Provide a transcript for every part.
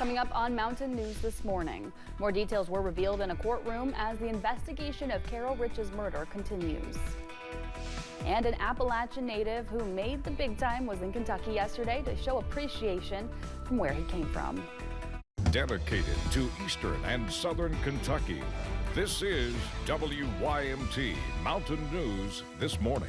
Coming up on Mountain News this morning, more details were revealed in a courtroom as the investigation of Carol Rich's murder continues. And an Appalachian native who made the big time was in Kentucky yesterday to show appreciation from where he came from. Dedicated to Eastern and Southern Kentucky, this is WYMT Mountain News this morning.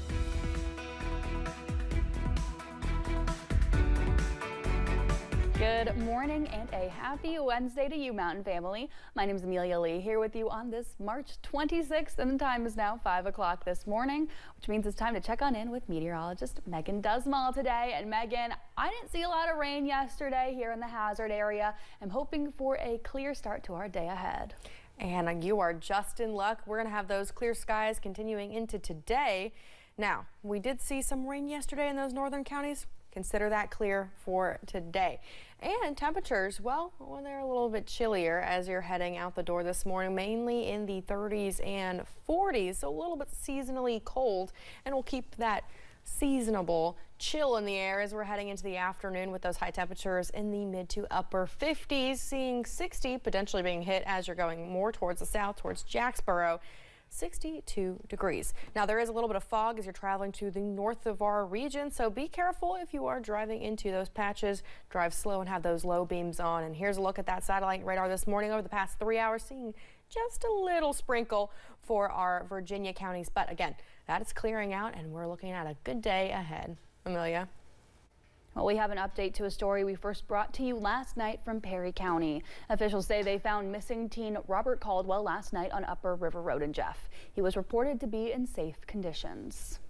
Good morning and a happy Wednesday to you, Mountain family. My name is Amelia Lee, here with you on this March 26th, and the time is now 5 o'clock this morning, which means it's time to check on in with meteorologist Megan Dusmall today. And Megan, I didn't see a lot of rain yesterday here in the Hazard area. I'm hoping for a clear start to our day ahead. And you are just in luck. We're going to have those clear skies continuing into today. Now, we did see some rain yesterday in those northern counties. Consider that clear for today. And temperatures, well, they're a little bit chillier as you're heading out the door this morning, mainly in the 30s and 40s, so a little bit seasonally cold, and we'll keep that seasonable chill in the air as we're heading into the afternoon with those high temperatures in the mid to upper 50s, seeing 60 potentially being hit as you're going more towards the south, towards Jacksboro. 62 degrees. Now there is a little bit of fog as you're traveling to the north of our region, so be careful if you are driving into those patches. Drive slow and have those low beams on. And here's a look at that satellite radar this morning. Over the past 3 hours, seeing just a little sprinkle for our Virginia counties, but again, that is clearing out and we're looking at a good day ahead. Amelia. Well, we have an update to a story we first brought to you last night from Perry County. Officials say they found missing teen Robert Caldwell last night on Upper River Road in Jeff. He was reported to be in safe conditions.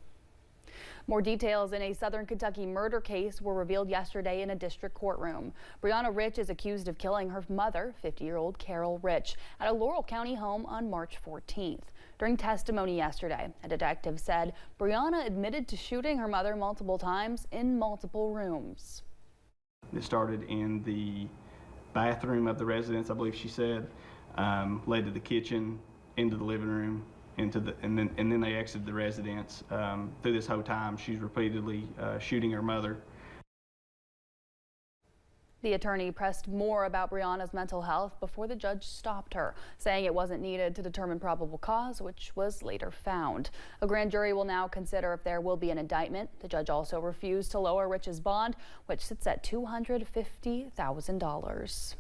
More details in a Southern Kentucky murder case were revealed yesterday in a district courtroom. Brianna Rich is accused of killing her mother, 50-year-old Carol Rich, at a Laurel County home on March 14th. During testimony yesterday, a detective said Brianna admitted to shooting her mother multiple times in multiple rooms. It started in the bathroom of the residence, I believe she said, led to the kitchen, into the living room, and then they exited the residence. Through this whole time, she's repeatedly shooting her mother. The attorney pressed more about Brianna's mental health before the judge stopped her, saying it wasn't needed to determine probable cause, which was later found. A grand jury will now consider if there will be an indictment. The judge also refused to lower Rich's bond, which sits at $250,000.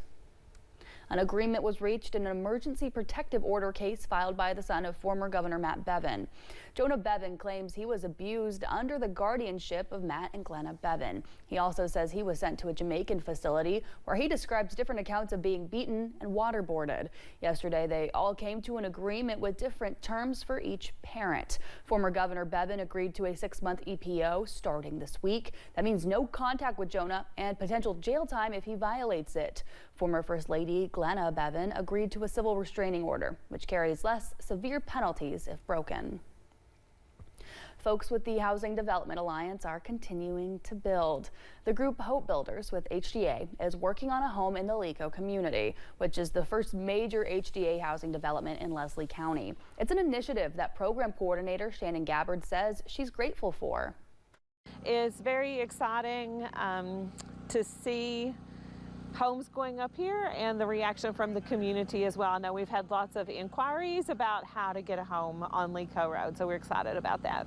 An agreement was reached in an emergency protective order case filed by the son of former Governor Matt Bevin. Jonah Bevin claims he was abused under the guardianship of Matt and Glenna Bevin. He also says he was sent to a Jamaican facility where he describes different accounts of being beaten and waterboarded. Yesterday, they all came to an agreement with different terms for each parent. Former Governor Bevin agreed to a 6-month EPO starting this week. That means no contact with Jonah and potential jail time if he violates it. Former First Lady Glenna Bevin agreed to a civil restraining order, which carries less severe penalties if broken. Folks with the Housing Development Alliance are continuing to build. The group Hope Builders with HDA is working on a home in the Lico community, which is the first major HDA housing development in Leslie County. It's an initiative that program coordinator Shannon Gabbard says she's grateful for. It's very exciting to see homes going up here and the reaction from the community as well. I know we've had lots of inquiries about how to get a home on Lico Road, so we're excited about that.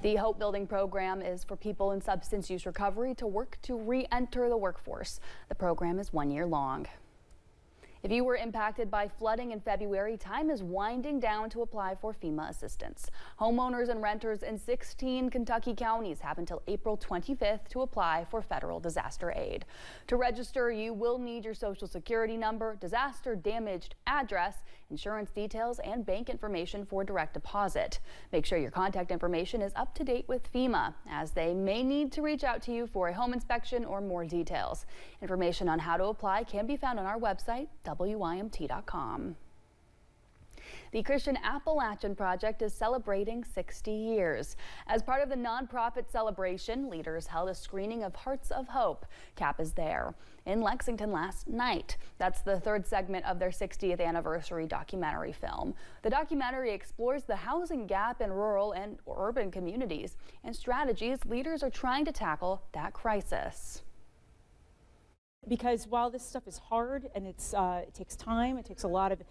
The Hope Building program is for people in substance use recovery to work to re-enter the workforce. The program is 1 year long. If you were impacted by flooding in February, time is winding down to apply for FEMA assistance. Homeowners and renters in 16 Kentucky counties have until April 25th to apply for federal disaster aid. To register, you will need your social security number, disaster damaged address, insurance details, and bank information for direct deposit. Make sure your contact information is up to date with FEMA, as they may need to reach out to you for a home inspection or more details. Information on how to apply can be found on our website, WYMT.com. The Christian Appalachian Project is celebrating 60 years. As part of the nonprofit celebration, leaders held a screening of Hearts of Hope. CAP is there in Lexington last night. That's the third segment of their 60th anniversary documentary film. The documentary explores the housing gap in rural and urban communities and strategies leaders are trying to tackle that crisis. because while this stuff is hard and it takes time, it takes a lot of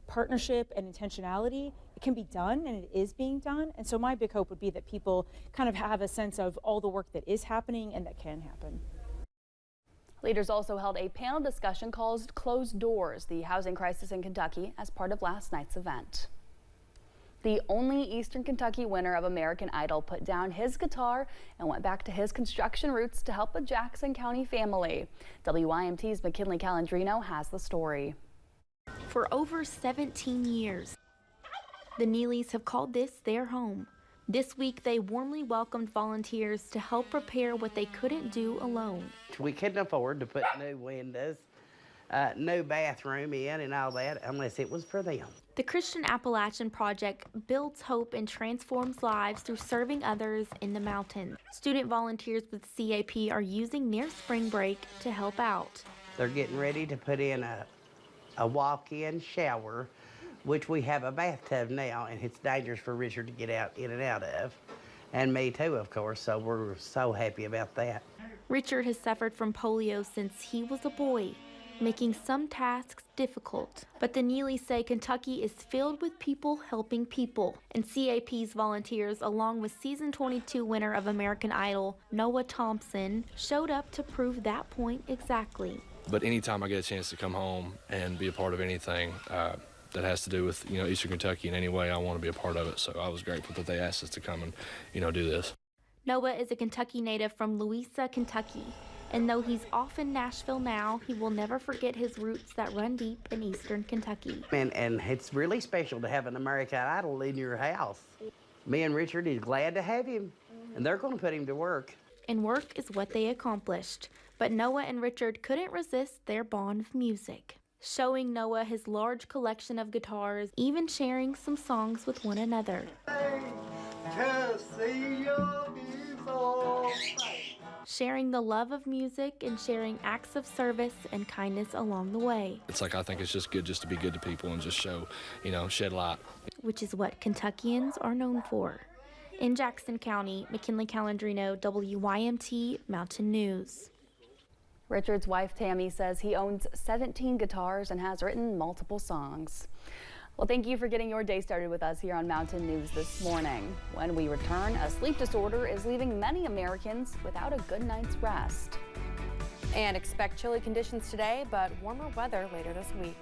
partnership and intentionality, it can be done, and it is being done. And so my big hope would be that people kind of have a sense of all the work that is happening and that can happen. Leaders also held a panel discussion called Closed Doors, the housing crisis in Kentucky, as part of last night's event. The only Eastern Kentucky winner of American Idol put down his guitar and went back to his construction roots to help a Jackson County family. WYMT's McKinley Calandrino has the story. For over 17 years, the Neelys have called this their home. This week, they warmly welcomed volunteers to help repair what they couldn't do alone. We couldn't afford to put new windows, new bathroom in and all that unless it was for them. The Christian Appalachian Project builds hope and transforms lives through serving others in the mountains. Student volunteers with CAP are using their spring break to help out. They're getting ready to put in a walk-in shower, which we have a bathtub now, and it's dangerous for Richard to get in and out of, and me too, of course, so we're so happy about that. Richard has suffered from polio since he was a boy, making some tasks difficult. But the Neelys say Kentucky is filled with people helping people, and CAP's volunteers, along with season 22 winner of American Idol, Noah Thompson, showed up to prove that point exactly. But anytime I get a chance to come home and be a part of anything that has to do with, Eastern Kentucky in any way, I want to be a part of it. So I was grateful that they asked us to come and, do this. Noah is a Kentucky native from Louisa, Kentucky. And though he's off in Nashville now, he will never forget his roots that run deep in Eastern Kentucky. And it's really special to have an American Idol in your house. Me and Richard is glad to have him, and they're going to put him to work. And work is what they accomplished. But Noah and Richard couldn't resist their bond of music, showing Noah his large collection of guitars, even sharing some songs with one another. Sharing the love of music and sharing acts of service and kindness along the way. It's like, I think it's just good just to be good to people and just show, shed light. Which is what Kentuckians are known for. In Jackson County, McKinley Calandrino, WYMT Mountain News. Richard's wife Tammy says he owns 17 guitars and has written multiple songs. Well, thank you for getting your day started with us here on Mountain News this morning. When we return, a sleep disorder is leaving many Americans without a good night's rest. And expect chilly conditions today, but warmer weather later this week.